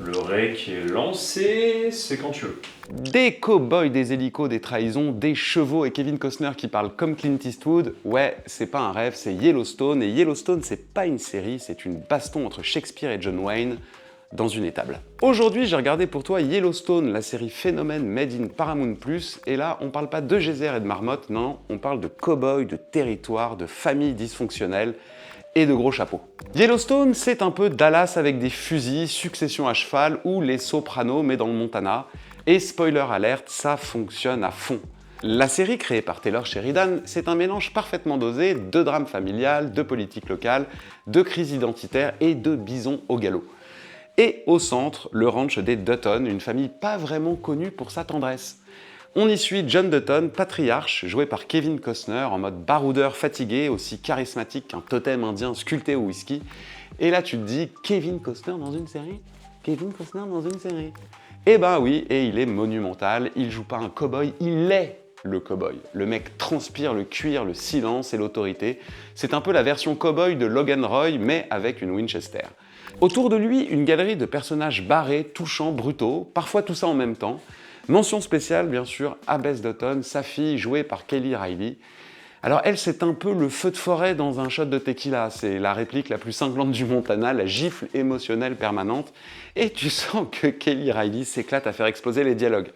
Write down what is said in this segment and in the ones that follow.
Le rec est lancé, c'est quand tu veux. Des cow-boys, des hélicos, des trahisons, des chevaux et Kevin Costner qui parle comme Clint Eastwood, ouais, c'est pas un rêve, c'est Yellowstone. Et Yellowstone, c'est pas une série, c'est une baston entre Shakespeare et John Wayne dans une étable. Aujourd'hui, j'ai regardé pour toi Yellowstone, la série phénomène made in Paramount+, et là, on parle pas de geyser et de marmotte, non, on parle de cow-boys, de territoire, de familles dysfonctionnelles et de gros chapeaux. Yellowstone, c'est un peu Dallas avec des fusils, Succession à cheval ou Les Sopranos mais dans le Montana. Et spoiler alerte, ça fonctionne à fond. La série créée par Taylor Sheridan, c'est un mélange parfaitement dosé de drame familial, de politique locale, de crise identitaire et de bison au galop. Et au centre, le ranch des Dutton, une famille pas vraiment connue pour sa tendresse. On y suit John Dutton, patriarche, joué par Kevin Costner, en mode baroudeur fatigué, aussi charismatique qu'un totem indien sculpté au whisky. Et là, tu te dis, Kevin Costner dans une série? Kevin Costner dans une série? Eh ben oui, et il est monumental, il joue pas un cow-boy, il est le cow-boy. Le mec transpire le cuir, le silence et l'autorité. C'est un peu la version cow-boy de Logan Roy, mais avec une Winchester. Autour de lui, une galerie de personnages barrés, touchants, brutaux, parfois tout ça en même temps. Mention spéciale, bien sûr, à Bess Dutton, sa fille, jouée par Kelly Reilly. Alors elle, c'est un peu le feu de forêt dans un shot de tequila. C'est la réplique la plus cinglante du Montana, la gifle émotionnelle permanente. Et tu sens que Kelly Reilly s'éclate à faire exploser les dialogues.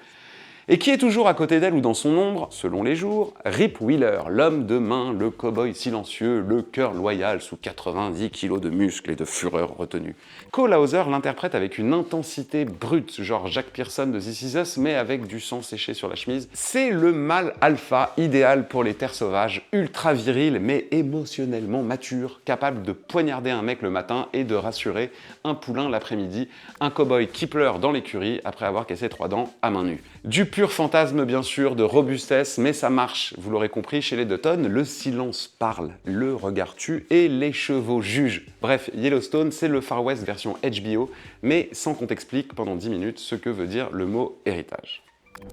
Et qui est toujours à côté d'elle ou dans son ombre, selon les jours, Rip Wheeler, l'homme de main, le cow-boy silencieux, le cœur loyal sous 90 kilos de muscles et de fureur retenue. Cole Hauser l'interprète avec une intensité brute, genre Jack Pearson de This Is Us, mais avec du sang séché sur la chemise. C'est le mâle alpha idéal pour les terres sauvages, ultra viril mais émotionnellement mature, capable de poignarder un mec le matin et de rassurer un poulain l'après-midi, un cow-boy qui pleure dans l'écurie après avoir cassé 3 dents à main nue. Du pur fantasme bien sûr de robustesse, mais ça marche, vous l'aurez compris, chez les Dutton, le silence parle, le regard tue et les chevaux jugent. Bref, Yellowstone, c'est le Far West version HBO, mais sans qu'on t'explique pendant 10 minutes ce que veut dire le mot héritage.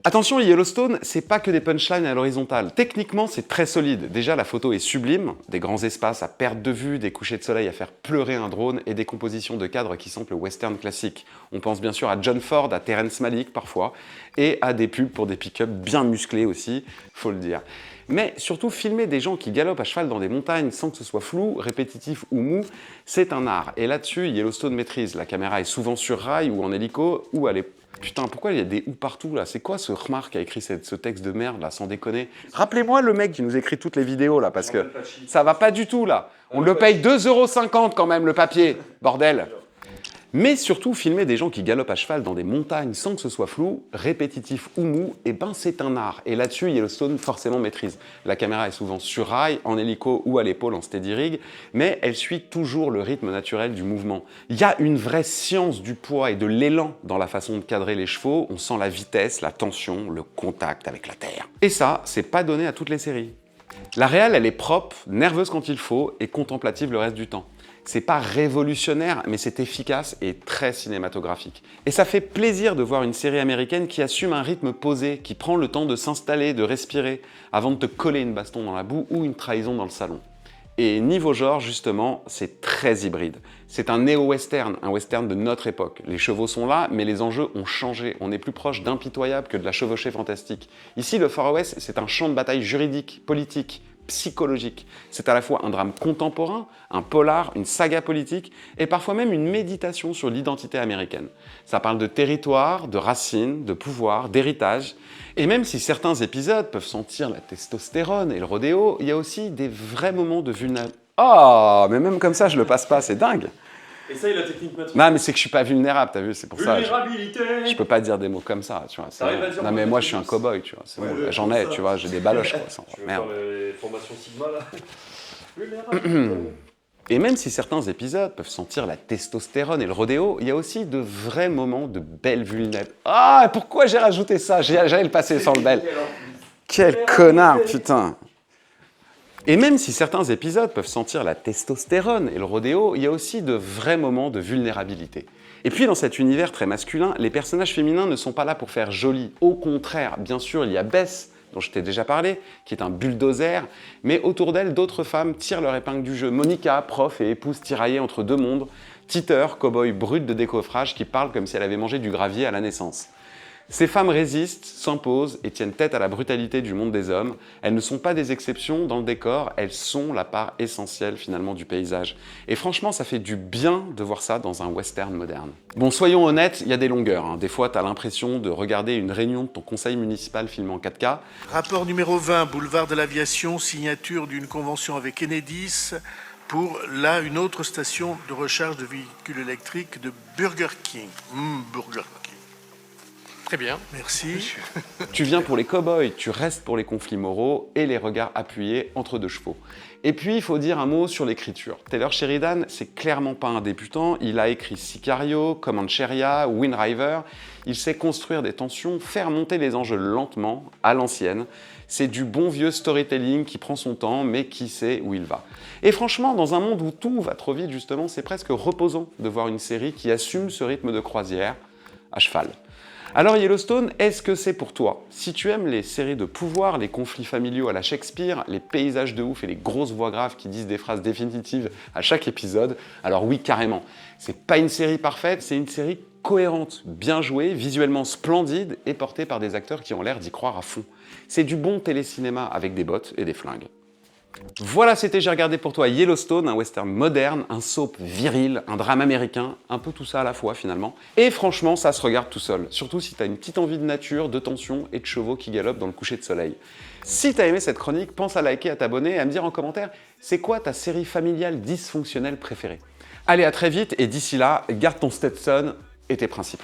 Attention, Yellowstone, c'est pas que des punchlines à l'horizontale. Techniquement, c'est très solide. Déjà, la photo est sublime, des grands espaces à perte de vue, des couchers de soleil à faire pleurer un drone et des compositions de cadres qui sentent le western classique. On pense bien sûr à John Ford, à Terrence Malick parfois, et à des pubs pour des pick-up bien musclés aussi, faut le dire. Mais surtout, filmer des gens qui galopent à cheval dans des montagnes sans que ce soit flou, répétitif ou mou, c'est un art. Et là-dessus, Yellowstone maîtrise. La caméra est souvent sur rail ou en hélico, ou elle est... Putain, pourquoi il y a des ou partout là? C'est quoi ce Rmar qui a écrit ce texte de merde là, sans déconner? Rappelez-moi le mec qui nous écrit toutes les vidéos là, parce que ça va pas du tout là. On le paye 2,50 € quand même le papier, bordel. Mais surtout, filmer des gens qui galopent à cheval dans des montagnes sans que ce soit flou, répétitif ou mou, eh ben c'est un art. Et là-dessus, Yellowstone forcément maîtrise. La caméra est souvent sur rail, en hélico ou à l'épaule en steady rig, mais elle suit toujours le rythme naturel du mouvement. Il y a une vraie science du poids et de l'élan dans la façon de cadrer les chevaux. On sent la vitesse, la tension, le contact avec la terre. Et ça, c'est pas donné à toutes les séries. La réal, elle est propre, nerveuse quand il faut et contemplative le reste du temps. C'est pas révolutionnaire, mais c'est efficace et très cinématographique. Et ça fait plaisir de voir une série américaine qui assume un rythme posé, qui prend le temps de s'installer, de respirer, avant de te coller une baston dans la boue ou une trahison dans le salon. Et niveau genre, justement, c'est très hybride. C'est un néo-western, un western de notre époque. Les chevaux sont là, mais les enjeux ont changé. On est plus proche d'impitoyable que de la chevauchée fantastique. Ici, le Far West, c'est un champ de bataille juridique, politique, psychologique. C'est à la fois un drame contemporain, un polar, une saga politique, et parfois même une méditation sur l'identité américaine. Ça parle de territoire, de racines, de pouvoir, d'héritage. Et même si certains épisodes peuvent sentir la testostérone et le rodéo, il y a aussi des vrais moments de vulnérabilité. Oh, mais même comme ça, je le passe pas, c'est dingue. Essaye la technique maître. Non, mais c'est que je suis pas vulnérable, t'as vu, c'est pour ça. Vulnérabilité. Je peux pas dire des mots comme ça, tu vois. T'arrives à dire Non, mais moi, je suis un cow-boy, tu vois. C'est bon, Ouais, j'en ai, tu vois, j'ai des baloches, quoi. Ça, Tu veux merde. faire les formations Sigma là? Vulnérabilité. Et même si certains épisodes peuvent sentir la testostérone et le rodéo, il y a aussi de vrais moments de belle vulnérabilité. Ah, pourquoi j'ai rajouté ça? J'allais le passer sans le bel. Quel connard, putain. Et même si certains épisodes peuvent sentir la testostérone et le rodéo, il y a aussi de vrais moments de vulnérabilité. Et puis dans cet univers très masculin, les personnages féminins ne sont pas là pour faire joli. Au contraire, bien sûr, il y a Bess, dont je t'ai déjà parlé, qui est un bulldozer, mais autour d'elle, d'autres femmes tirent leur épingle du jeu. Monica, prof et épouse tiraillée entre deux mondes, Teeter, cow-boy brut de décoffrage qui parle comme si elle avait mangé du gravier à la naissance. Ces femmes résistent, s'imposent et tiennent tête à la brutalité du monde des hommes. Elles ne sont pas des exceptions dans le décor, elles sont la part essentielle finalement du paysage. Et franchement, ça fait du bien de voir ça dans un western moderne. Bon, soyons honnêtes, il y a des longueurs. Hein. Des fois, t'as l'impression de regarder une réunion de ton conseil municipal filmé en 4K. Rapport numéro 20, boulevard de l'Aviation, signature d'une convention avec Enedis pour, là, une autre station de recharge de véhicules électriques de Burger King. Burger King. Très bien. Merci. Tu viens pour les cow-boys, tu restes pour les conflits moraux et les regards appuyés entre deux chevaux. Et puis, il faut dire un mot sur l'écriture. Taylor Sheridan, c'est clairement pas un débutant. Il a écrit Sicario, Comancheria, Wind River. Il sait construire des tensions, faire monter les enjeux lentement, à l'ancienne. C'est du bon vieux storytelling qui prend son temps, mais qui sait où il va. Et franchement, dans un monde où tout va trop vite, justement, c'est presque reposant de voir une série qui assume ce rythme de croisière à cheval. Alors Yellowstone, est-ce que c'est pour toi? Si tu aimes les séries de pouvoir, les conflits familiaux à la Shakespeare, les paysages de ouf et les grosses voix graves qui disent des phrases définitives à chaque épisode, alors oui, carrément. C'est pas une série parfaite, c'est une série cohérente, bien jouée, visuellement splendide et portée par des acteurs qui ont l'air d'y croire à fond. C'est du bon télécinéma avec des bottes et des flingues. Voilà, c'était J'ai regardé pour toi Yellowstone, un western moderne, un soap viril, un drame américain, un peu tout ça à la fois finalement. Et franchement, ça se regarde tout seul, surtout si t'as une petite envie de nature, de tension et de chevaux qui galopent dans le coucher de soleil. Si t'as aimé cette chronique, pense à liker, à t'abonner et à me dire en commentaire, c'est quoi ta série familiale dysfonctionnelle préférée? Allez, à très vite et d'ici là, garde ton Stetson et tes principes.